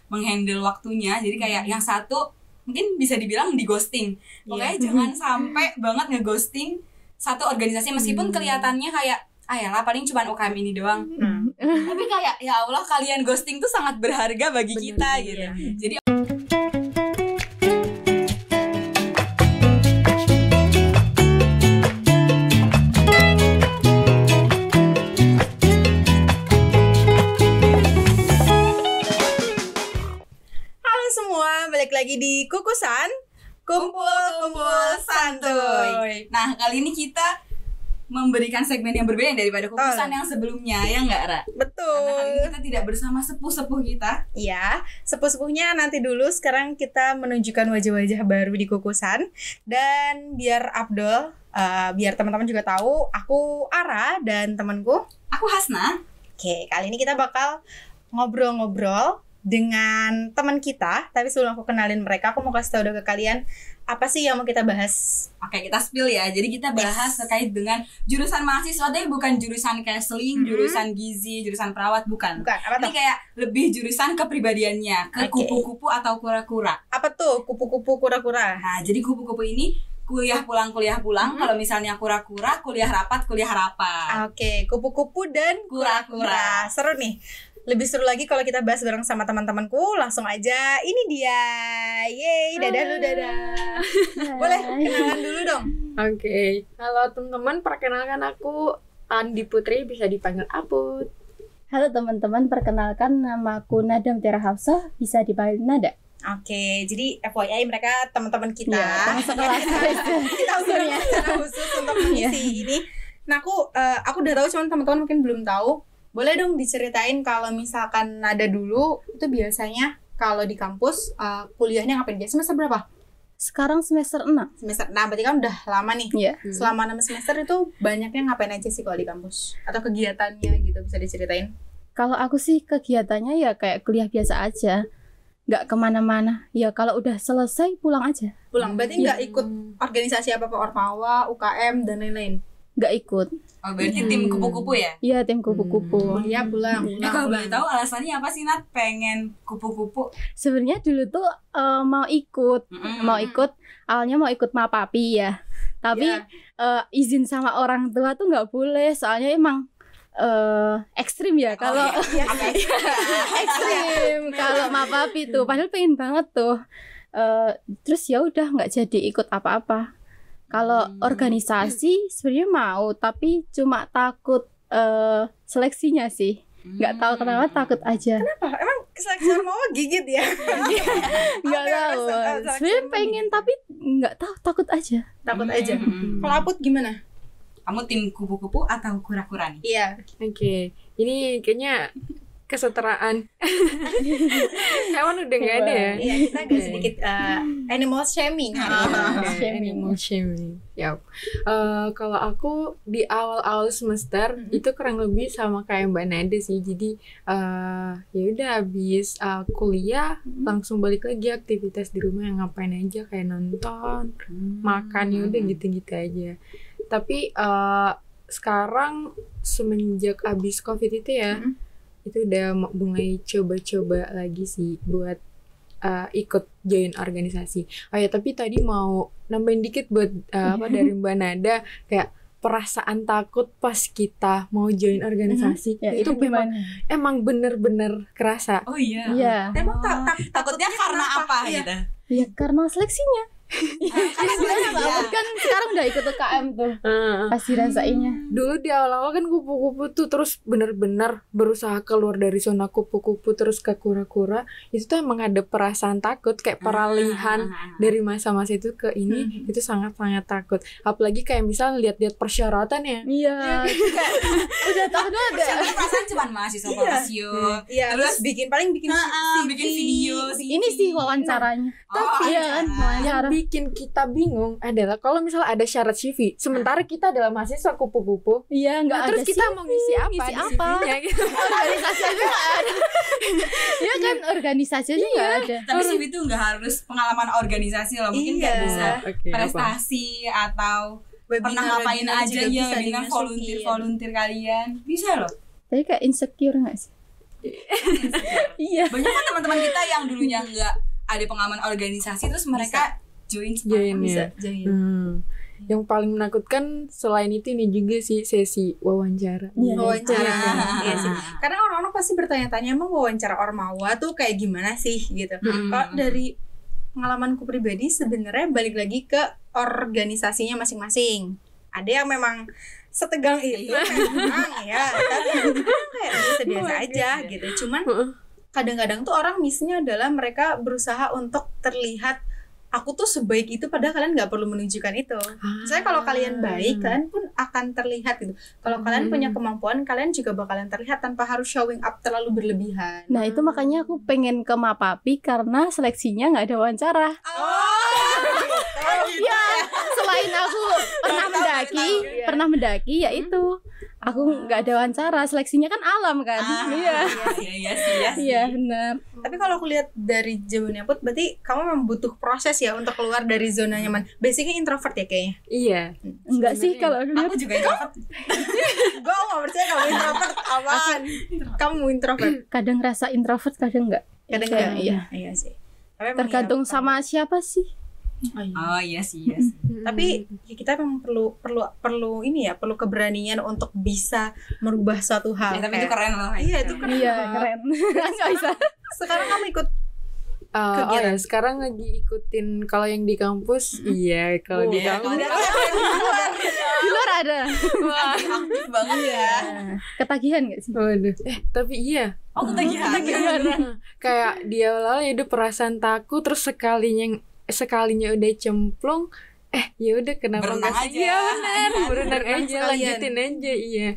menghandle waktunya. Jadi kayak yang satu mungkin bisa dibilang di ghosting. Pokoknya jangan sampai banget nge-ghosting satu organisasi meskipun kelihatannya kayak ayalah paling cuma UKM ini doang. Tapi kayak ya Allah, kalian ghosting tuh sangat berharga bagi kita gitu. Jadi balik lagi di Kukusan Kumpul Santuy. Nah, kali ini kita memberikan segmen yang berbeda daripada Kukusan yang sebelumnya, ya nggak, Ra? Betul. Karena kali ini kita tidak bersama sepuh-sepuh kita. Iya, sepuh-sepuhnya nanti dulu. Sekarang kita menunjukkan wajah-wajah baru di Kukusan. Dan biar Abdul, biar teman-teman juga tahu, aku Ara dan temanku aku Hasna. Oke, kali ini kita bakal ngobrol-ngobrol dengan teman kita. Tapi sebelum aku kenalin mereka, aku mau kasih tahu dulu ke kalian apa sih yang mau kita bahas. Oke, kita spill ya. Jadi kita bahas terkait dengan jurusan mahasiswa, tapi bukan jurusan counseling, jurusan gizi, jurusan perawat, bukan. Apa tuh? Ini kayak lebih jurusan kepribadiannya, ke kupu-kupu atau kura-kura. Apa tuh kupu-kupu kura-kura? Nah, jadi kupu-kupu ini kuliah pulang. Kalau misalnya kura-kura, kuliah rapat. Oke, kupu-kupu dan kura-kura. Seru nih. Lebih seru lagi kalau kita bahas bareng sama teman-temanku. Langsung aja, ini dia. Yeay, dadah lu, dadah. Boleh kenalan dulu dong. Oke. Halo teman-teman, perkenalkan aku Andi Putri, bisa dipanggil Aput. Halo teman-teman, perkenalkan nama aku Nada Mutiara Hafsah, bisa dipanggil Nada. Oke, jadi FYI mereka teman-teman kita. Ya, teman sekelas. Kita undang secara khusus untuk mengisi ini. Nah, aku udah tahu, cuman teman-teman mungkin belum tahu. Boleh dong diceritain kalau misalkan Nada dulu itu biasanya kalau di kampus kuliahnya ngapain aja? Semester berapa? Sekarang semester 6. Nah, berarti kan udah lama nih. Iya. Selama 6 semester itu banyaknya ngapain aja sih kalau di kampus? Atau kegiatannya gitu, bisa diceritain? Kalau aku sih kegiatannya ya kayak kuliah biasa aja, nggak kemana-mana. Ya kalau udah selesai pulang aja. Pulang, berarti nggak ikut organisasi apa-apa, Ormawa, UKM, dan lain-lain? Nggak ikut. Oh, berarti tim kupu-kupu ya? Iya, tim kupu-kupu. Kuliah pulang. Kalau boleh tahu alasannya apa sih, Nat, pengen kupu-kupu? Sebenarnya dulu tuh mau ikut. Awalnya mau ikut Mapapi ya. Tapi izin sama orang tua tuh nggak boleh, soalnya emang ekstrim ya kalau ekstrim kalau Mapapi tuh. Padahal pengen banget tuh. Terus ya udah nggak jadi ikut apa-apa. Kalau organisasi sebenarnya mau, tapi cuma takut seleksinya sih. Nggak tahu kenapa, takut aja. Kenapa? Emang seleksi Ormawa gigit ya? Nggak tahu. Sebenarnya pengen tapi nggak tahu, takut aja. Takut aja. Kalau Aput gimana? Kamu tim kupu-kupu atau kura-kura nih? Iya. Oke. Ini kayaknya kesetaraan hewan udah nggak ada ya. Iya, kita agak sedikit animal shaming. Animal shaming. Yap. Kalau aku di awal-awal semester itu kurang lebih sama kayak Mbak Nada sih. Jadi ya udah habis kuliah langsung balik lagi aktivitas di rumah, yang ngapain aja kayak nonton, makan, ya udah gitu-gitu aja. Tapi sekarang semenjak habis Covid itu ya, itu udah mulai coba-coba lagi sih buat ikut join organisasi. Oh ya, tapi tadi mau nambahin dikit buat dari Mbak Nada, kayak perasaan takut pas kita mau join organisasi. Ya, itu emang bener-bener kerasa. Oh iya. Iya. Emang takutnya karena apa iya. gitu? Ya karena seleksinya. Kan sekarang udah ikut UKM tuh, pasti rasainnya. Dulu di awal-awal kan kupu-kupu tuh terus bener-bener berusaha keluar dari zona kupu-kupu terus ke kura-kura. Itu tuh emang ada perasaan takut, kayak peralihan dari masa-masa itu ke ini. Itu sangat-sangat takut. Apalagi kayak misal lihat-lihat persyaratannya. Iya. Udah tahu ada. Perasaan cuma mahasiswa rasio. Iya, terus bikin video. Ini sih wawancaranya. Tapi wawancara. Bikin kita bingung adalah kalau misalnya ada syarat CV, sementara kita adalah mahasiswa kupu-kupu. Iya, nggak ada. Terus kita mau ngisi apa? Ngisi di apa? CV-nya, gitu. Organisasi aja nggak ada. Iya kan, organisasi aja nggak ada. Tapi CV itu nggak harus pengalaman organisasi loh, mungkin kayak bisa prestasi atau pernah ngapain aja ya, dengan volunteer kalian bisa loh. Tapi kayak insecure nggak sih? Iya. Banyak kan teman-teman kita yang dulunya nggak ada pengalaman organisasi terus mereka join sekarang. Join ya. Join. Yang paling menakutkan selain itu ini juga sih sesi wawancara. Iya. Wawancara. Ah. Iya sih. Karena orang-orang pasti bertanya-tanya emang wawancara ormawa tuh kayak gimana sih gitu. Kalau dari pengalamanku pribadi sebenarnya balik lagi ke organisasinya masing-masing. Ada yang memang setegang itu memang ya, tapi kayak biasa-biasa aja gitu. Cuman kadang-kadang tuh orang misinya adalah mereka berusaha untuk terlihat aku tuh sebaik itu, padahal kalian nggak perlu menunjukkan itu. Misalnya kalau kalian baik, kalian pun akan terlihat gitu. Kalau kalian punya kemampuan, kalian juga bakalan terlihat tanpa harus showing up terlalu berlebihan. Nah itu makanya aku pengen ke Mapapi karena seleksinya nggak ada wawancara. Ya selain aku pernah mendaki ya itu aku nggak ada wawancara, seleksinya kan alam kan. Iya Iya. Benar. Tapi kalau aku lihat dari jawabannya Put, berarti kamu memang butuh proses ya untuk keluar dari zona nyaman. Basicnya introvert ya kayaknya. Iya. Enggak sih kalau aku lihat. Aku juga introvert. Gue gak percaya kamu introvert. Apaan? Kamu introvert. Kadang rasa introvert, kadang enggak. Kadang Iya, enggak. Iya sih. Tapi emang Tergantung iya, sama siapa sih. Oh iya sih. Tapi ya kita memang perlu ini ya, perlu keberanian untuk bisa merubah suatu hal. Tapi itu keren loh. Iya, itu keren. Iya keren. Nggak bisa. Sekarang kamu ikut Oh kegiatan. ya, sekarang lagi ikutin kalau yang di kampus. Iya, kalau di Iya, kampus. Di luar ada. aktif banget ya. Ketagihan nggak sih? Waduh. Tapi iya. Oh ketagihan. Kayak dia awal ya udah perasaan takut, terus sekalinya udah cemplung, ya udah kenapa Berenang nggak sih? aja. Iya benar, berenang aja, sekalian. lanjutin aja. Iya.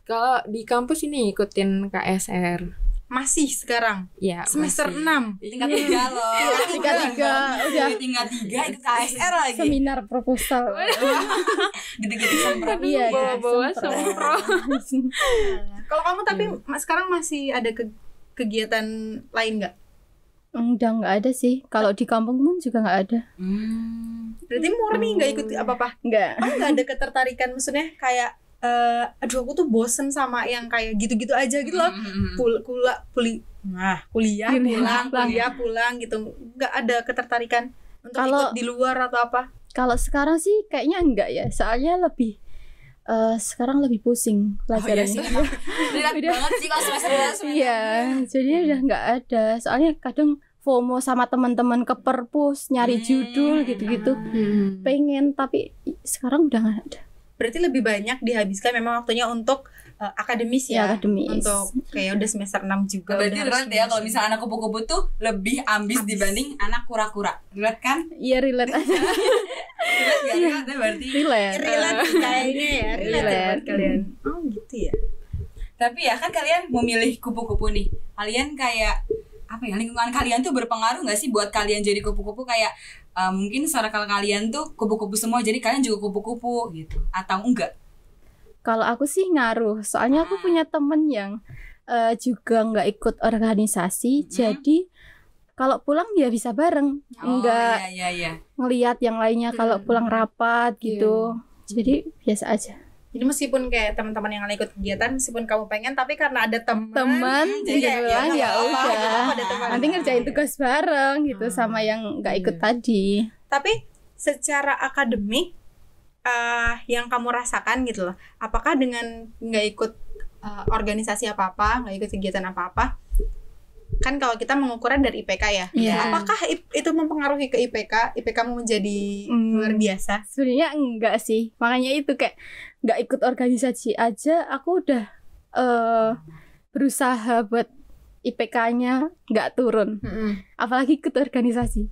Kalau di kampus ini ikutin KSR. masih sekarang Ya, semester masih. 6. Tingkat 3 loh. Tingkat 3 udah. Tingkat 3 ikut KSR lagi. Seminar proposal. Gitu-gitu sempro. Iya, Bawa-bawa sempro. Kalau kamu tapi sekarang masih ada kegiatan lain nggak? Udah nggak ada sih. Kalau di kampung pun juga nggak ada. Berarti murni nggak ikut apa-apa? Nggak. Kamu nggak ada ketertarikan, maksudnya kayak aduh aku tuh bosen sama yang kayak gitu-gitu aja gitu loh. Kuliah pulang gitu. Nggak ada ketertarikan untuk Kalau- ikut di luar atau apa? Kalau sekarang sih kayaknya enggak ya. Soalnya lebih sekarang lebih pusing Oh iya pelajarannya. sih. Relate banget sih kalau semester Iya, jadi udah nggak ada. Soalnya kadang FOMO sama teman-teman ke perpus nyari judul gitu-gitu. Pengen tapi sekarang udah nggak ada. Berarti lebih banyak dihabiskan memang waktunya untuk akademis Ya, ya. akademis. Untuk kayak udah semester 6 juga. Berarti udah harus relate ya kalau misalnya anak kupu-kupu tuh lebih ambis dibanding anak kura-kura. Relate kan? Iya relate aja. Relate gak? Relate ya berarti. Relate. relate kayaknya ya, relate ya buat kalian. Oh gitu ya. Tapi ya kan kalian memilih kupu-kupu nih. Kalian kayak apa ya, lingkungan kalian tuh berpengaruh nggak sih buat kalian jadi kupu-kupu? Kayak mungkin circle kalian tuh kupu-kupu semua, jadi kalian juga kupu-kupu gitu atau enggak? Kalau aku sih ngaruh. Soalnya aku punya temen yang juga nggak ikut organisasi. Jadi kalau pulang ya bisa bareng. Nggak iya. ngelihat yang lainnya kalau pulang rapat gitu. Jadi biasa aja. Jadi meskipun kayak teman-teman yang ikut kegiatan, meskipun kamu pengen, tapi karena ada Teman jadi jadi kayak, pulang ya nggak apa-apa, udah. ada teman. Nanti ngerjain tugas bareng gitu sama yang nggak ikut tadi. Tapi secara akademik yang kamu rasakan gitu loh, apakah dengan nggak ikut organisasi apa-apa, nggak ikut kegiatan apa-apa, kan kalau kita mengukurnya dari IPK ya, Iya. apakah itu mempengaruhi ke IPK kamu menjadi luar biasa? Sebenarnya enggak sih. Makanya itu kayak nggak ikut organisasi aja aku udah berusaha buat IPK-nya nggak turun. Apalagi ikut organisasi.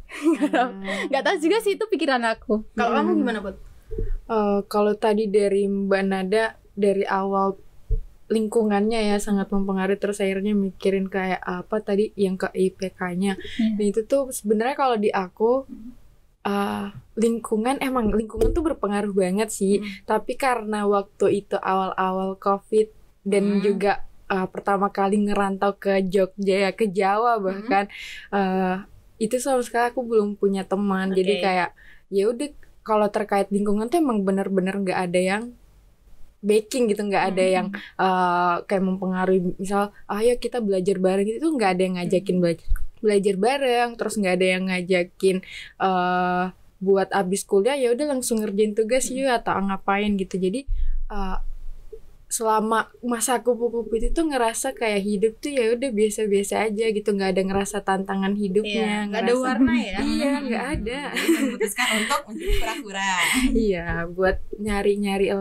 Nggak tahu juga sih itu pikiran aku. Kalau kamu gimana, Bud? Kalau tadi dari Mbak Nada, dari awal lingkungannya ya sangat mempengaruhi, terus akhirnya mikirin kayak apa tadi yang ke IPK-nya. Nah itu tuh sebenarnya kalau di aku lingkungan tuh berpengaruh banget sih. Tapi karena waktu itu awal-awal COVID dan juga pertama kali ngerantau ke Jogja ya, ke Jawa bahkan itu sama sekali aku belum punya teman. Jadi kayak ya udah, kalau terkait lingkungan tuh emang bener-bener nggak ada yang backing gitu, nggak ada yang kayak mempengaruhi, misal ayo kita belajar bareng gitu, nggak ada yang ngajakin belajar bareng, terus nggak ada yang ngajakin buat abis kuliah ya udah langsung ngerjain tugas yuk atau ngapain gitu. Jadi selama masa kupu-kupu itu tuh ngerasa kayak hidup tuh ya udah biasa-biasa aja gitu, nggak ada ngerasa tantangan hidupnya, nggak ada warna ya. Iya, nggak ada. Jadi memutuskan untuk menjadi kura-kura. Iya, buat nyari-nyari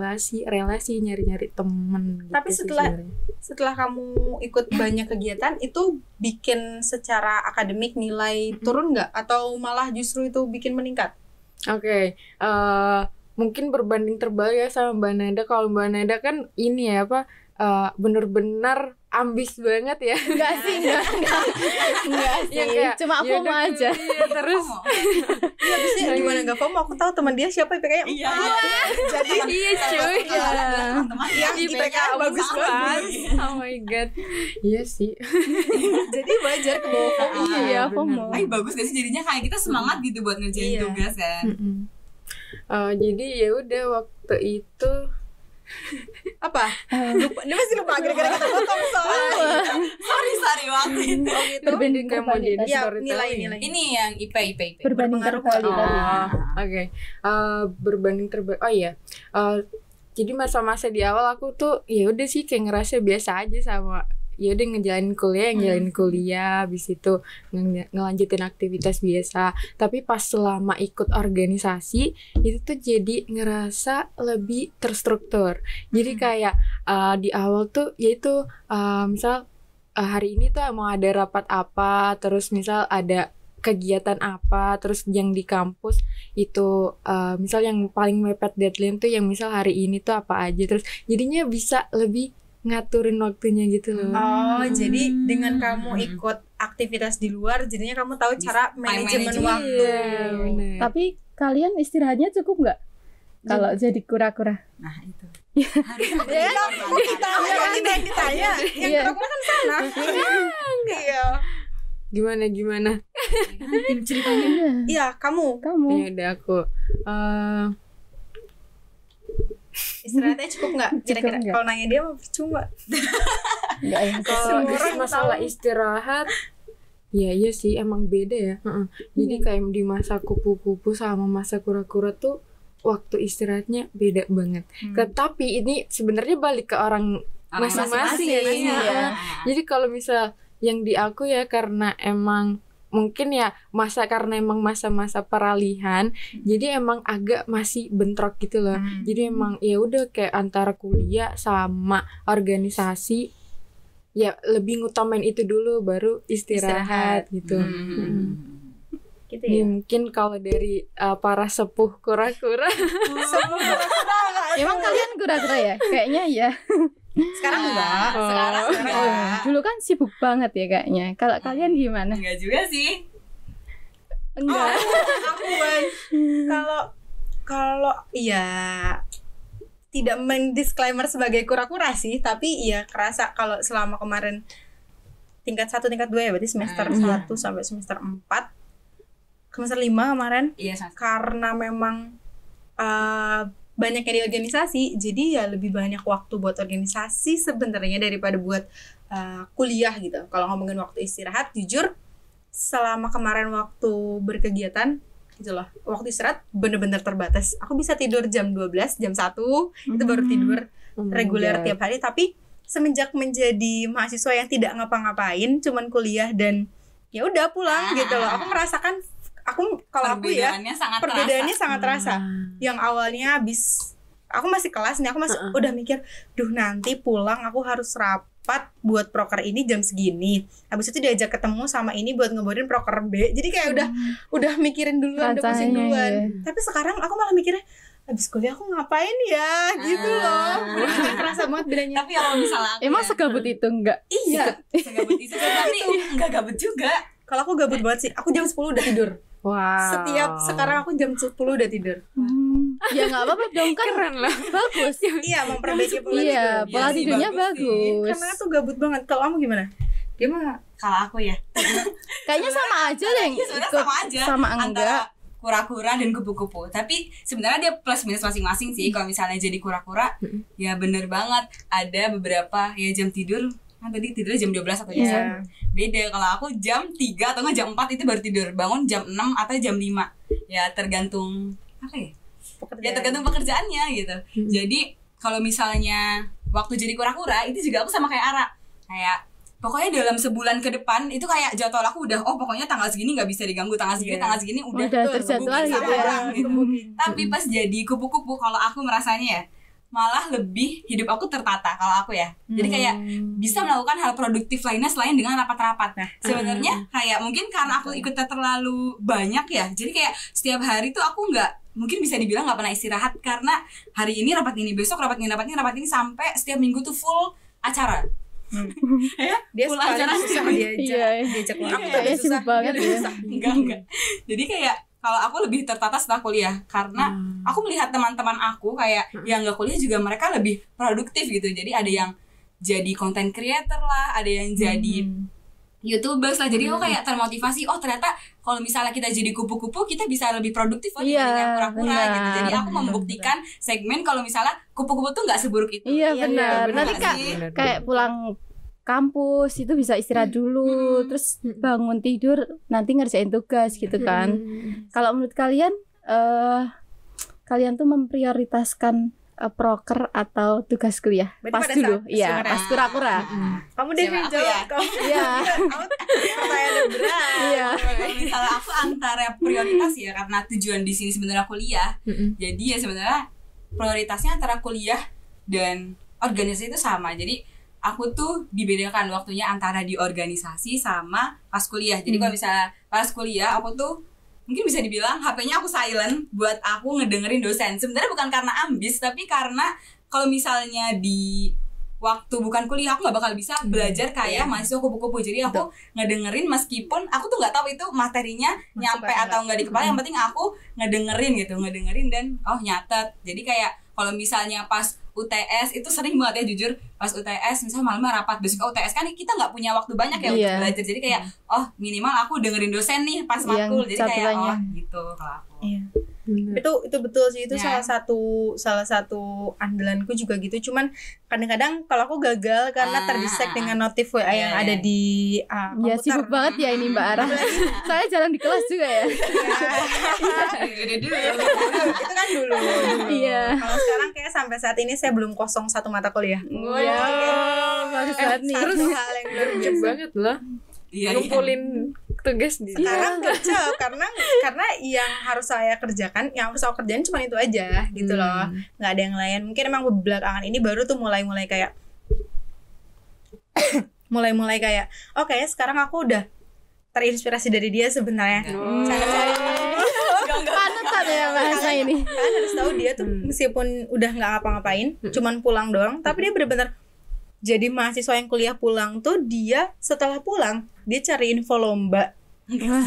relasi, nyari-nyari temen gitu. Tapi sih setelah- sebenarnya. Setelah kamu ikut banyak kegiatan itu bikin secara akademik nilai turun nggak atau malah justru itu bikin meningkat? Oke, mungkin berbanding terbalik ya sama Mbak Nada. Kalau Mbak Nada kan ini ya bener-bener ambis banget ya. Enggak sih. Ya, kayak, Cuma aku yaudah mau aja. kuliah, terus Iya, abisnya gimana nggak FOMO? Aku tahu teman dia siapa IPK-nya 4. Iya. Jadi iya cuy. Teman-teman yang IPK bagus banget. Oh my god. Iya sih. Jadi wajar ke bawah FOMO. Iya, bener. FOMO. bagus gak sih jadinya kayak kita semangat gitu buat ngerjain Iya. tugas kan. Jadi ya udah waktu itu Apa? Lupa. Dia masih lupa gara-gara kita potong soalnya. Sorry waktu itu. Oh gitu. Berbanding kayak mau terbalik. jadi Ya, storytelling. nilai-nilai. Ini yang IP. Berbanding berpengaruh terbalik nggak? tadi. Oke. Berbanding terbalik. Oh iya. Jadi masa-masa di awal aku tuh ya udah sih kayak ngerasa biasa aja sama ya udah ngejalanin kuliah, habis itu ngelanjutin aktivitas biasa. Tapi pas selama ikut organisasi itu tuh jadi ngerasa lebih terstruktur. Jadi kayak di awal tuh yaitu misal hari ini tuh mau ada rapat apa, terus misal ada kegiatan apa, terus yang di kampus itu misal yang paling mepet deadline tuh yang misal hari ini tuh apa aja, terus jadinya bisa lebih ngaturin waktunya gitu loh. Oh, jadi dengan kamu ikut aktivitas di luar, jadinya kamu tahu cara manajemen management. waktu. Iya, bener. Tapi kalian istirahatnya cukup nggak? Kalau jadi kura-kura? Nah itu. Ya, kita yang ditanya, yang Iya. kurang kan sana. Iya. Gimana? Tim ceritanya. Iya. Iya, kamu Kamu. Ya udah aku istirahatnya cukup nggak? Kira-kira nggak? kalau nanya dia mah cuma. Enggak ya. kalau Semua orang masalah tahu. istirahat ya iya sih emang beda ya. Jadi kayak di masa kupu-kupu sama masa kura-kura tuh waktu istirahatnya beda banget. Tapi ini sebenarnya balik ke orang masing-masing ya. Iya. Jadi kalau misal yang di aku ya karena emang mungkin ya karena emang masa-masa peralihan, jadi emang agak masih bentrok gitu loh. Jadi emang ya udah kayak antara kuliah sama organisasi ya lebih ngutamain itu dulu baru istirahat gitu. Gitu Ya, ya. mungkin kalau dari para sepuh kura-kura Emang kalian kura-kura ya? Kayaknya ya. Sekarang enggak. Sekarang enggak. Dulu kan sibuk banget ya kayaknya. Kalau kalian gimana? Enggak juga sih. Enggak. Aku Wan. Kalau iya tidak mendisclaimer sebagai kura-kura sih, tapi iya kerasa kalau selama kemarin tingkat 1, tingkat 2 ya, berarti semester 1 sampai semester 4, semester 5 kemarin, Iya, sama. karena memang banyaknya di organisasi, jadi ya lebih banyak waktu buat organisasi sebenarnya daripada buat kuliah gitu. Kalau ngomongin waktu istirahat, jujur selama kemarin waktu berkegiatan gitu loh, waktu istirahat bener-bener terbatas. Aku bisa tidur jam 12, jam 1 itu baru tidur reguler tiap hari. Tapi semenjak menjadi mahasiswa yang tidak ngapa-ngapain, cuman kuliah dan ya udah pulang gitu loh, aku merasakan kalau aku ya perbedaannya sangat terasa. Yang awalnya habis aku masih kelas nih, aku masih udah mikir, duh nanti pulang aku harus rapat buat proker ini jam segini. Habis itu diajak ketemu sama ini buat ngeborin proker B. Jadi kayak udah mikirin duluan, udah pusing Rasanya, duluan. ya. Tapi sekarang aku malah mikirnya, habis kuliah aku ngapain ya gitu loh. Kerasa banget bedanya. Tapi kalau misalnya aku Emang ya, segabut itu enggak? Iya. segabut itu tapi enggak gabut juga. Kalau aku gabut banget sih. Aku jam 10 udah tidur. Wow. Sekarang aku jam 10 udah tidur. Ya enggak apa-apa dong kan. Keren lah. Bagus. Iya, memperbaiki pola Iya, tidur. pola sih, tidurnya bagus sih. bagus. Karena tuh gabut banget. Kalau kamu gimana? Dia mah Kalau aku ya Kayaknya sama aja deh Iya, sebenarnya ikut sama aja. sama enggak. Antara kura-kura dan kupu-kupu. Tapi sebenarnya dia plus minus masing-masing sih. Kalau misalnya jadi kura-kura, ya bener banget ada beberapa ya jam tidur. Kan tadi tidurnya jam 12 atau jam 1. Beda kalau aku jam 3 atau jam 4 itu baru tidur. Bangun jam 6 atau jam 5. Ya tergantung apa ya? Ya tergantung pekerjaannya gitu. Jadi kalau misalnya waktu jadi kura-kura itu juga aku sama kayak Ara. Kayak pokoknya dalam sebulan ke depan itu kayak jadwal aku udah pokoknya tanggal segini nggak bisa diganggu, tanggal segini udah terjadwal gitu ya. orang gitu. Tapi pas jadi kupu-kupu kalau aku merasanya ya malah lebih hidup aku tertata kalau aku ya. Jadi kayak bisa melakukan hal produktif lainnya selain dengan rapat-rapat. Sebenarnya kayak mungkin karena aku ikutnya terlalu banyak ya. Jadi kayak setiap hari tuh aku mungkin bisa dibilang nggak pernah istirahat karena hari ini rapat ini, besok rapat ini sampai setiap minggu tuh full acara. Ya, Dia full sekali acara susah diajak orang tuh Kayaknya sibuk banget ya. enggak. Jadi kayak kalau aku lebih tertata setelah kuliah karena aku melihat teman-teman aku kayak yang nggak kuliah juga mereka lebih produktif gitu. Jadi ada yang jadi content creator lah, ada yang jadi YouTubers lah. Jadi aku kayak termotivasi, ternyata kalau misalnya kita jadi kupu-kupu kita bisa lebih produktif dibanding kura-kura gitu. Jadi aku membuktikan segmen kalau misalnya kupu-kupu tuh nggak seburuk itu. Iya benar. Nanti kayak pulang kampus itu bisa istirahat dulu, terus bangun tidur nanti ngerjain tugas gitu kan. Kalau menurut kalian kalian tuh memprioritaskan proker atau tugas kuliah? Berarti Pas pada dulu, saat iya pas kura-kura. Kamu deh Siapa? Aku jawab ya? kamu. Iya. Pertanyaan berat. Iya. Kalau misalnya aku antara prioritas ya karena tujuan di sini sebenarnya kuliah. Jadi ya sebenarnya prioritasnya antara kuliah dan organisasi itu sama. Jadi aku tuh dibedakan waktunya antara di organisasi sama pas kuliah. Jadi kalau misalnya pas kuliah aku tuh mungkin bisa dibilang HP-nya aku silent buat aku ngedengerin dosen. Sebenarnya bukan karena ambis, tapi karena kalau misalnya di waktu bukan kuliah aku nggak bakal bisa belajar kayak mahasiswa kupu-kupu. Jadi aku ngedengerin meskipun aku tuh nggak tahu itu materinya nyampe atau nggak di kepala. Yang penting aku ngedengerin dan nyatet. Jadi kayak kalau misalnya pas UTS itu sering banget ya jujur, pas UTS misalnya malam rapat besok UTS kan kita nggak punya waktu banyak ya untuk belajar. Jadi kayak minimal aku dengerin dosen nih pas matkul. Jadi kayak gitu kalau aku. Itu betul sih, itu salah satu andalanku juga gitu. Cuman kadang-kadang kalau aku gagal karena terdistract dengan notif WA yang ada di komputer. Ya sibuk banget ya ini Mbak Ara. Saya jarang di kelas juga ya. Itu kan dulu. Iya. Kalau sekarang kayak sampai saat ini saya belum kosong satu mata kuliah. Bagus banget nih. Terus hal yang luar Gercep biasa. banget loh. Ngumpulin tugas di Sekarang gercep karena yang harus saya kerjakan, yang harus aku kerjain cuma itu aja gitu loh. Nggak ada yang lain. Mungkin emang belakangan ini baru tuh mulai kayak mulai kayak oke, sekarang aku udah terinspirasi dari dia sebenarnya. Cara-cara Panutan ya bahasa ini. Kalian harus tahu dia tuh meskipun udah nggak ngapa-ngapain, cuman pulang doang, tapi dia benar-benar jadi mahasiswa yang kuliah pulang tuh dia setelah pulang dia cari info lomba,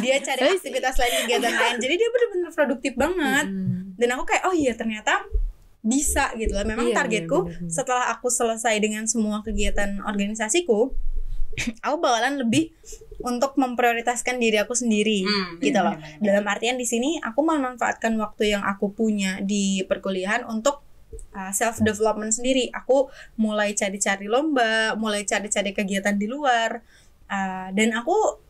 dia cari aktivitas lain, kegiatan lain. Jadi dia benar-benar produktif banget. Dan aku kayak ternyata bisa gitu loh. Memang targetku setelah aku selesai dengan semua kegiatan organisasiku, aku bakalan lebih untuk memprioritaskan diri aku sendiri gitu loh. Dalam artian di sini aku memanfaatkan waktu yang aku punya di perkuliahan untuk self development sendiri. Aku mulai cari-cari lomba, mulai cari-cari kegiatan di luar, dan aku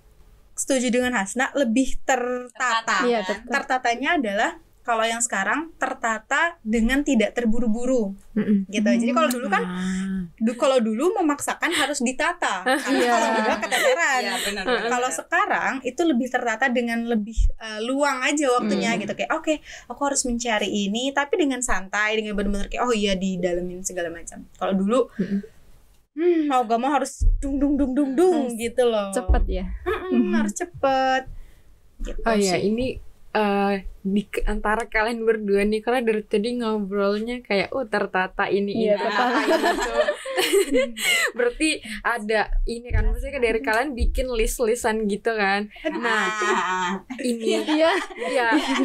setuju dengan Hasna, lebih tertata. Iya, Tertatanya adalah kalau yang sekarang tertata dengan tidak terburu-buru gitu. Jadi kalau dulu kan kalau dulu memaksakan harus ditata karena kalau enggak keteteran. Kalau sekarang itu lebih tertata dengan lebih luang aja waktunya gitu, kayak oke, aku harus mencari ini tapi dengan santai, dengan benar-benar kayak didalemin segala macam. Kalau dulu mau gak mau harus dung gitu loh. Cepet ya. Harus cepet gitu sih. Ini di antara kalian berdua nih, karena dari tadi ngobrolnya kayak tertata ini tertata itu. Berarti ada ini kan, maksudnya dari kalian bikin list-listan gitu kan. Nah ini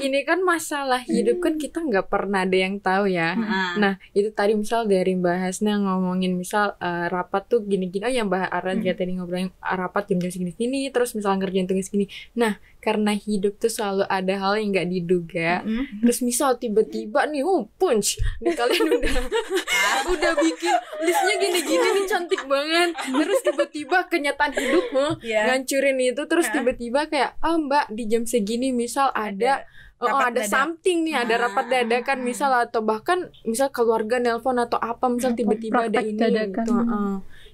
ini kan masalah hidup kan kita nggak pernah ada yang tahu ya. Nah itu tadi misal dari Mbak Hasna ngomongin misal rapat tuh gini-gini, yang Mbak Ara juga tadi ngobrolin rapat jam segini-gini, terus misal ngerjain tugas gini. Nah karena hidup tuh selalu ada hal yang nggak diduga. Terus misal tiba-tiba nih, punch, nih kalian udah bikin listnya gini-gini nih cantik banget. Terus tiba-tiba kenyataan hidup ngancurin itu. Terus tiba-tiba kayak, Mbak di jam segini misal ada something nih, ada rapat dadakan misal, atau bahkan misal keluarga nelpon atau apa, misal tiba-tiba ada ini gitu.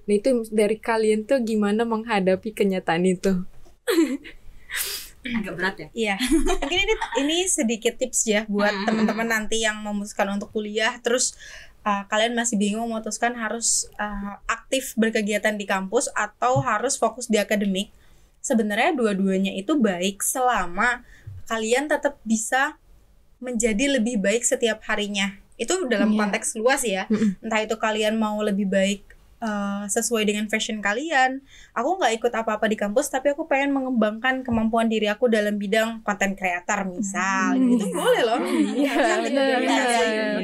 Nah itu dari kalian tuh gimana menghadapi kenyataan itu? Agak berat ya? Iya. Mungkin ini sedikit tips ya buat teman-teman nanti yang memutuskan untuk kuliah, terus kalian masih bingung memutuskan harus aktif berkegiatan di kampus atau harus fokus di akademik. Sebenarnya dua-duanya itu baik selama kalian tetap bisa menjadi lebih baik setiap harinya. Itu dalam konteks luas ya. Entah itu kalian mau lebih baik sesuai dengan fashion kalian. Aku nggak ikut apa-apa di kampus, tapi aku pengen mengembangkan kemampuan diri aku dalam bidang content creator misal. Itu boleh loh.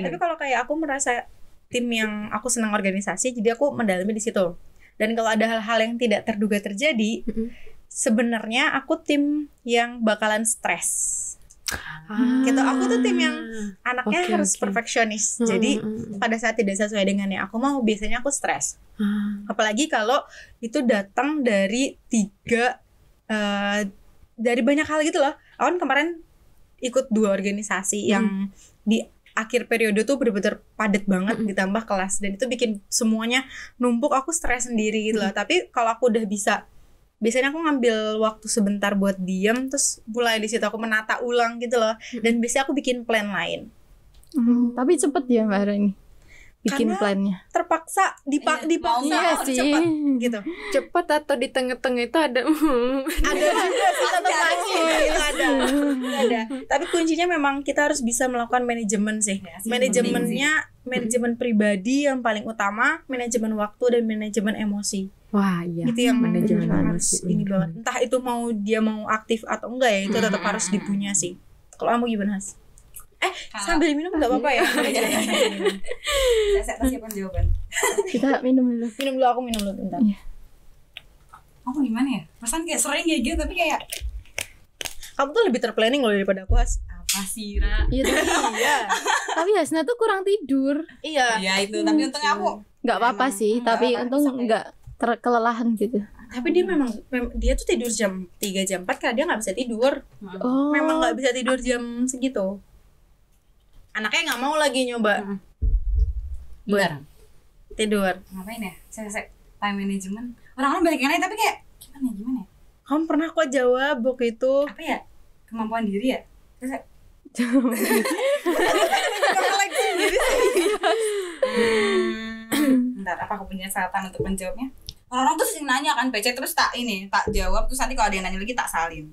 Tapi kalau kayak aku merasa tim yang aku senang organisasi, jadi aku mendalami di situ. Dan kalau ada hal-hal yang tidak terduga terjadi, sebenarnya aku tim yang bakalan stres. Gitu, aku tuh tim yang anaknya harus perfeksionis. Jadi pada saat tidak sesuai dengan yang aku mau, biasanya aku stres. Apalagi kalau itu datang dari dari banyak hal gitu loh. Aku kan kemarin ikut 2 organisasi yang di akhir periode tuh bener-bener padat banget, ditambah kelas, dan itu bikin semuanya numpuk, aku stres sendiri gitu loh. Tapi kalau aku udah bisa, biasanya aku ngambil waktu sebentar buat diam, terus mulai di situ aku menata ulang gitu loh. Dan biasanya aku bikin plan lain. Tapi cepet ya Mbak Hera ini bikin Karena plannya. Terpaksa dipaksa sih. cepet gitu. Cepat atau di tengah-tengah itu ada Ada juga sih tetap itu ada. Tapi kuncinya memang kita harus bisa melakukan manajemen sih. Manajemen pribadi yang paling utama, manajemen waktu dan manajemen emosi. Wah iya, Itu yang manajemen harus emosi. ini banget. Entah itu dia mau aktif atau enggak ya, itu tetap harus dipunya sih. Kalau kamu gimana, Has? Sambil minum enggak apa-apa ya? Saya persiapan jawaban. Kita minum dulu. Aku minum dulu bentar. Aku gimana ya? Pesan kayak sering kayak gitu, tapi kayak Kamu tuh lebih terplanning loh daripada aku, Has. apa sih, Ra? Iya tapi Hasna tuh kurang tidur. Iya. Ya itu, tapi untungnya aku Nggak apa-apa sih, tapi untung nggak kelelahan gitu. Tapi dia memang dia tuh tidur jam 3 jam 4 karena dia nggak bisa tidur. Oh. Memang nggak bisa tidur jam segitu. Anaknya nggak mau lagi nyoba Bentar. tidur. Ngapain ya? Saya time management. Orang-orang banyak yang nanya, tapi kayak gimana ya? Kamu pernah kok jawab waktu itu. Apa ya? Kemampuan diri ya? Terus saya, bentar, apa aku punya catatan untuk menjawabnya? Orang-orang tuh sering nanya kan PC, terus tak jawab, terus nanti kalau ada yang nanya lagi tak salin.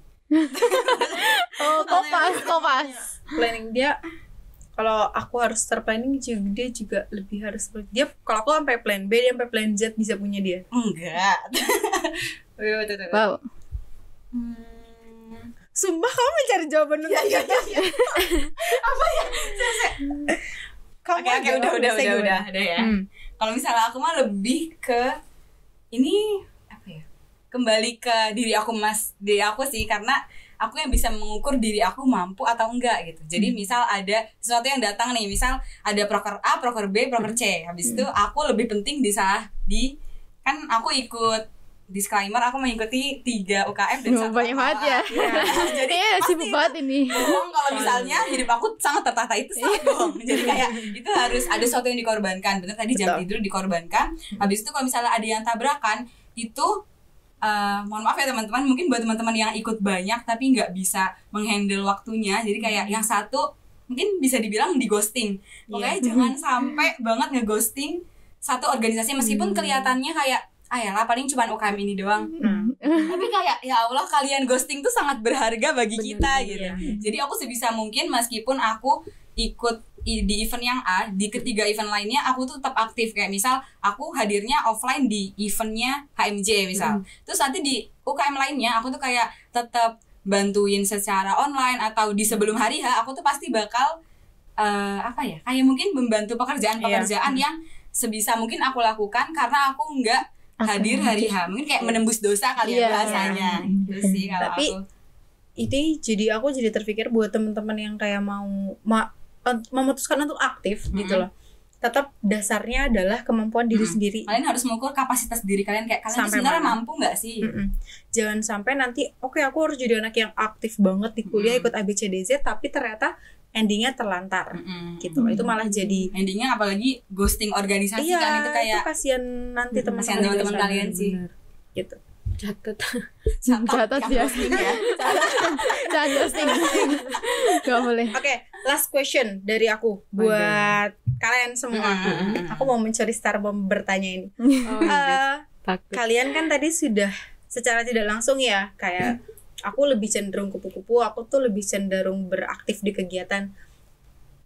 Kopas. Planning dia, kalau aku harus terplanning juga, dia juga lebih harus. Dia kalau aku sampai plan B, dia sampai plan Z bisa punya dia. Enggak. Wow. Sumpah kamu mencari jawaban untuk Apa ya? Kamu Oke, udah ya. Kalau misalnya aku mah lebih ke ini apa ya? Kembali ke diri aku sih, karena aku yang bisa mengukur diri aku mampu atau enggak gitu. Jadi misal ada sesuatu yang datang nih, misal ada proker A, proker B, proker C. Habis itu aku lebih penting kan aku ikut disclaimer, aku mengikuti 3 UKM dan 1 Banyak banget ya. Jadi sibuk banget ini. bohong kalau misalnya hidup aku sangat tertata, itu sangat bohong. Jadi kayak itu harus ada sesuatu yang dikorbankan. Bener tadi jam tidur dikorbankan. Habis itu kalau misalnya ada yang tabrakan, itu mohon maaf ya teman-teman, mungkin buat teman-teman yang ikut banyak tapi nggak bisa menghandle waktunya, jadi kayak yang satu mungkin bisa dibilang di ghosting. Pokoknya jangan sampai banget nge-ghosting satu organisasi, meskipun kelihatannya kayak lah paling cuma UKM ini doang. Tapi kayak ya Allah, kalian ghosting tuh sangat berharga bagi kita gitu. Jadi aku sebisa mungkin, meskipun aku ikut di event yang A, di ketiga event lainnya aku tuh tetap aktif. Kayak misal aku hadirnya offline di eventnya HMJ misal, terus nanti di UKM lainnya aku tuh kayak tetap bantuin secara online, atau di sebelum hari H aku tuh pasti bakal kayak mungkin membantu pekerjaan-pekerjaan yang sebisa mungkin aku lakukan, karena aku nggak hadir hari H, mungkin kayak menembus dosa kali ya bahasanya. Itu sih kalau Tapi aku. ini jadi aku jadi terpikir buat teman-teman yang kayak mau memutuskan untuk aktif gitu loh. Tetap dasarnya adalah kemampuan diri sendiri. Kalian harus mengukur kapasitas diri kalian, kayak kalian tuh Sampai sebenarnya mana? mampu nggak sih? Jangan sampai nanti oke, aku harus jadi anak yang aktif banget di kuliah, ikut ABCDZ, tapi ternyata endingnya terlantar gitu. Itu malah jadi Endingnya apalagi ghosting organisasi kan, itu kayak itu kasihan nanti kasihan teman-teman kalian sih. gitu. Catat. Catat ya. ghosting ya. Jangan ghosting. Gak boleh. Oke, last question dari aku buat kalian semua. Aku mau mencuri star bomb bertanya ini. Oh, takut. Kalian kan tadi sudah secara tidak langsung ya, kayak aku lebih cenderung kupu-kupu, aku tuh lebih cenderung beraktif di kegiatan.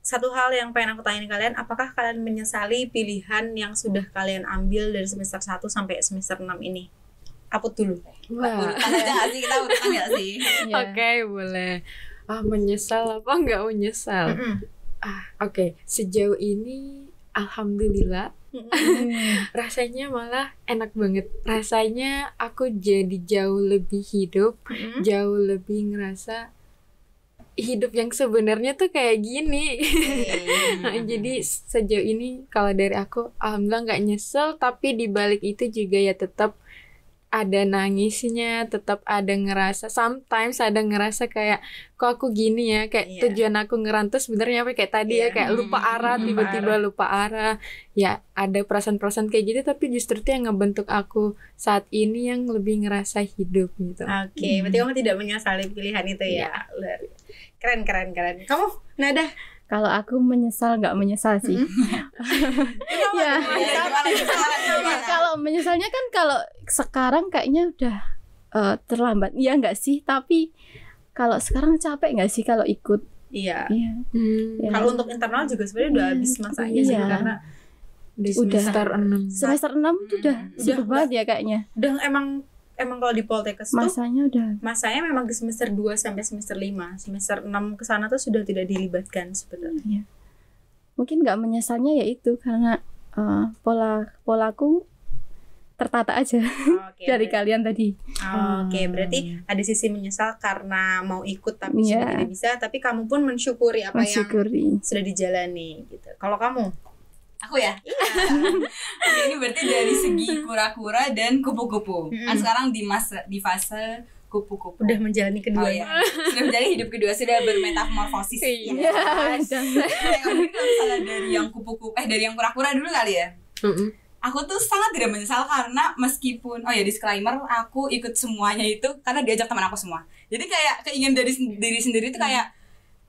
Satu hal yang pengen aku tanyain kalian, apakah kalian menyesali pilihan yang sudah kalian ambil dari semester 1 sampai semester 6 ini? Apa dulu? Wah. Urutan aja nggak sih, kita urutan nggak sih? Iya. Oke, boleh. Menyesal apa nggak menyesal? Oke, sejauh ini alhamdulillah rasanya malah enak banget. Rasanya aku jadi jauh lebih hidup, jauh lebih ngerasa hidup yang sebenarnya tuh kayak gini. Jadi sejauh ini kalau dari aku alhamdulillah nggak nyesel, tapi di balik itu juga ya tetap ada nangisnya, tetap ada ngerasa, sometimes ada ngerasa kayak kok aku gini ya, kayak tujuan aku ngerantau sebenarnya apa, kayak tadi ya kayak lupa arah, tiba-tiba lupa arah. Ya ada perasaan-perasaan kayak gitu, tapi justru itu yang ngebentuk aku saat ini yang lebih ngerasa hidup gitu. Oke, berarti kamu tidak menyesali pilihan itu ya. Keren. Kamu, Nada? Kalau aku menyesal nggak menyesal sih. Ya. Kalau menyesalnya kan kalau sekarang kayaknya udah terlambat. Iya nggak sih? Tapi kalau sekarang capek nggak sih kalau ikut? Iya. Iya. Ya. Kalau untuk internal juga sebenarnya udah habis masanya sih, Iya. karena Di Udah. semester 6. Semester 6 tuh udah sibuk banget ya kayaknya. udah emang kalau di Poltekkes tuh Masanya udah. masanya memang ke semester 2 sampai semester 5. Semester 6 ke sana tuh sudah tidak dilibatkan sebenarnya. Mungkin nggak menyesalnya ya itu karena polaku tertata aja dari kalian tadi. Oke, berarti ada sisi menyesal karena mau ikut tapi Iya. sudah tidak bisa, tapi kamu pun mensyukuri apa yang Mensyukuri. sudah dijalani gitu. Kalau kamu? Aku ya? Oke, ini berarti dari segi kura-kura dan kupu-kupu. Kan sekarang di fase kupu-kupu. Udah menjalani Oh keduanya. ya, sudah menjalani hidup kedua, sudah bermetamorfosis. Iya. Mungkin kalau misalnya dari yang kupu-kupu, dari yang kura-kura dulu kali ya. Aku tuh sangat tidak menyesal karena meskipun, disclaimer, aku ikut semuanya itu karena diajak teman aku semua. Jadi kayak keinginan dari diri sendiri tuh kayak,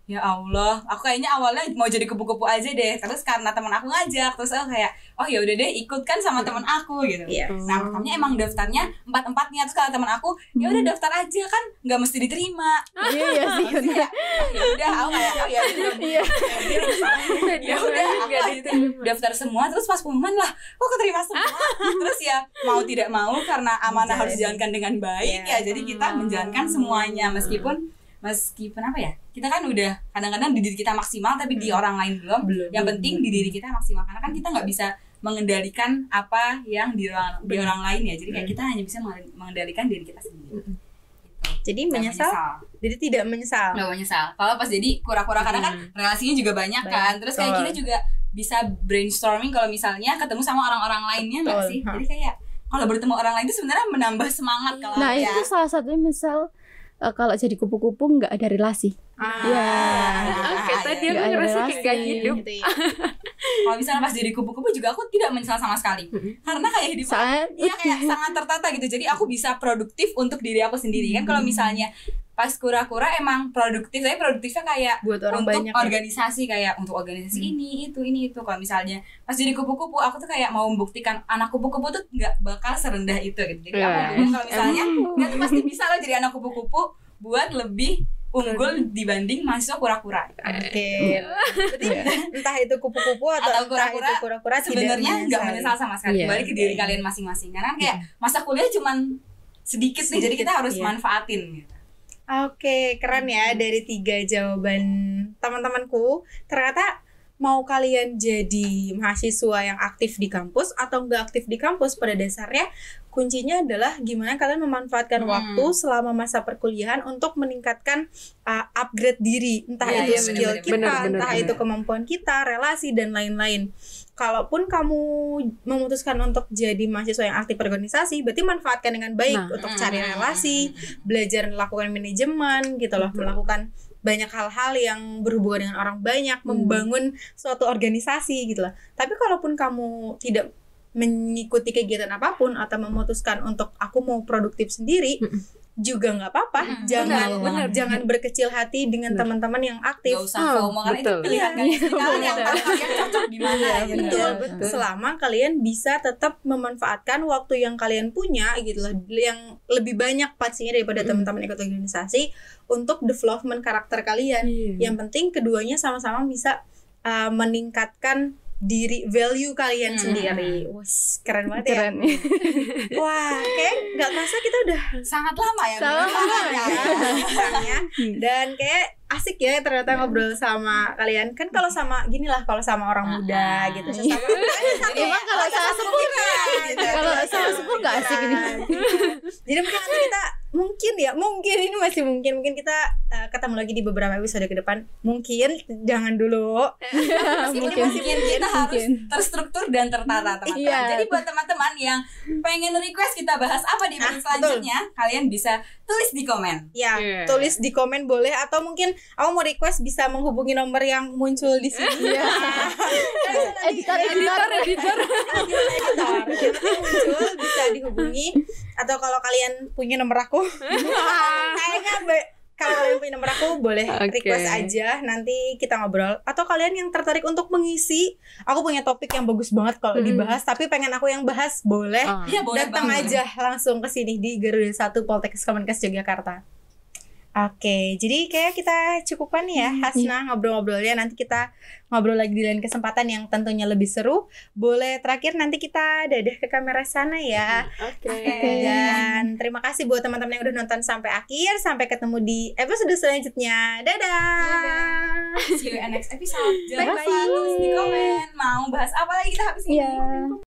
ya Allah, aku kayaknya awalnya mau jadi kupu-kupu aja deh. Terus karena teman aku ngajak, terus aku kayak, oh ya udah deh, ikut kan sama teman aku gitu. Iya. Nah, pertamanya emang daftarnya 4-4-nya, terus kata teman aku, ya udah daftar aja kan, nggak mesti diterima. Iya sih. Terus kayak, ya udah, aku kayak, oh ya udah. Iya. Ya udah, aku gitu daftar semua, terus pas pengumuman lah, kok keterima semua. Terus ya mau tidak mau karena amanah harus dijalankan dengan baik ya, jadi kita menjalankan semuanya meskipun apa ya, kita kan udah kadang-kadang di diri kita maksimal tapi di orang lain belum. Yang penting di diri kita maksimal, karena kan kita nggak bisa mengendalikan apa yang di orang lain ya, jadi kayak kita hanya bisa mengendalikan diri kita sendiri. Jadi menyesal? Jadi tidak menyesal. Nggak menyesal. Kalau pas jadi kura-kura karena kan relasinya juga banyak kan, terus kayak kita juga bisa brainstorming kalau misalnya ketemu sama orang-orang lainnya nggak sih? Jadi kayak kalau bertemu orang lain itu sebenarnya menambah semangat kalau Nah ya. itu salah satunya misal kalau jadi kupu-kupu nggak ada relasi. Iya. Oke, tadi aku Nggak ada ngerasa kayak relasi. gak hidup. Gitu ya. Kalau misalnya pas jadi kupu-kupu juga aku tidak menyesal sama sekali. Karena kayak hidup Soalnya kayak sangat tertata gitu. Jadi aku bisa produktif untuk diri aku sendiri. Kan kalau misalnya pas kura-kura emang produktif, tapi produktifnya kayak Buat orang untuk banyak ya. organisasi, kayak untuk organisasi ini itu. Kalau misalnya pas jadi kupu-kupu, aku tuh kayak mau membuktikan anak kupu-kupu tuh nggak bakal serendah itu gitu. Jadi aku bilang kalau misalnya nggak tuh pasti bisa loh jadi anak kupu-kupu buat lebih unggul dibanding mahasiswa kura-kura. Oke. Berarti entah itu kupu-kupu atau Atau entah itu kura-kura Sebenarnya nggak menyesal sama sekali. Iya. Balik ke diri kalian masing-masing. Karena kan kayak masa kuliah cuman sedikit nih, jadi kita harus manfaatin gitu. Oke, keren ya dari 3 jawaban teman-temanku. Ternyata mau kalian jadi mahasiswa yang aktif di kampus atau nggak aktif di kampus, pada dasarnya kuncinya adalah gimana kalian memanfaatkan waktu selama masa perkuliahan untuk meningkatkan upgrade diri, entah Iya, itu iya, skill bener-bener. kita, Bener-bener. entah itu kemampuan kita, relasi dan lain-lain. Kalaupun kamu memutuskan untuk jadi mahasiswa yang aktif organisasi, berarti manfaatkan dengan baik Nah. untuk cari relasi, belajar melakukan manajemen gitu loh, melakukan banyak hal-hal yang berhubungan dengan orang banyak, membangun suatu organisasi gitu loh. Tapi kalaupun kamu tidak mengikuti kegiatan apapun atau memutuskan untuk aku mau produktif sendiri, juga nggak apa-apa. Jangan berkecil hati dengan teman-teman yang aktif. Gak usah FOMO karena itu betul. pilihan kalian sendiri. Kalian yang tahu kalian cocok di mana gitu. Betul. Selama kalian bisa tetap memanfaatkan waktu yang kalian punya gitu loh, yang lebih banyak pastinya daripada teman-teman ikut organisasi untuk development karakter kalian. Iya. Yang penting keduanya sama-sama bisa meningkatkan diri, value kalian sendiri. Wah, keren banget ya. Keren. Wah, kayak nggak kerasa kita udah Sangat lama ya. Sangat lama ya. Dan kayak asik ya ternyata ngobrol sama kalian. Kan kalau sama gini lah, kalau sama orang muda gitu, sesama Emang kalau sama sepuh gitu. kalau sama sepuh nggak asik ini. Jadi mungkin nanti kita mungkin ini masih mungkin kita ketemu lagi di beberapa episode ke depan. Mungkin jangan dulu. Mungkin. Kita harus terstruktur dan tertata teman-teman. Iya. Jadi buat teman-teman yang pengen request kita bahas apa di episode selanjutnya, kalian bisa tulis di komen. Ya, Iya. tulis di komen boleh, atau mungkin aku mau request bisa menghubungi nomor yang muncul di sini. Iya. Editor. Editor yang muncul bisa dihubungi, atau kalau kalian punya nomor aku kayaknya kalau kalian punya nomor aku boleh Oke. request aja, nanti kita ngobrol. Atau kalian yang tertarik untuk mengisi, aku punya topik yang bagus banget kalau dibahas, tapi pengen aku yang bahas, boleh Iya, boleh datang banget. aja langsung ke sini di Garuda 1 Poltekkes Kemenkes Yogyakarta. Oke, jadi kayak kita cukupkan ya Hasna ngobrol-ngobrolnya. Nanti kita ngobrol lagi di lain kesempatan yang tentunya lebih seru. Boleh terakhir nanti kita dadah ke kamera sana ya. Oke. Dan terima kasih buat teman-teman yang udah nonton sampai akhir. Sampai ketemu di episode selanjutnya. Dadah. See you in next episode. Jangan Bye-bye. lupa tulis di komen mau bahas apa lagi kita habis ini. Iya.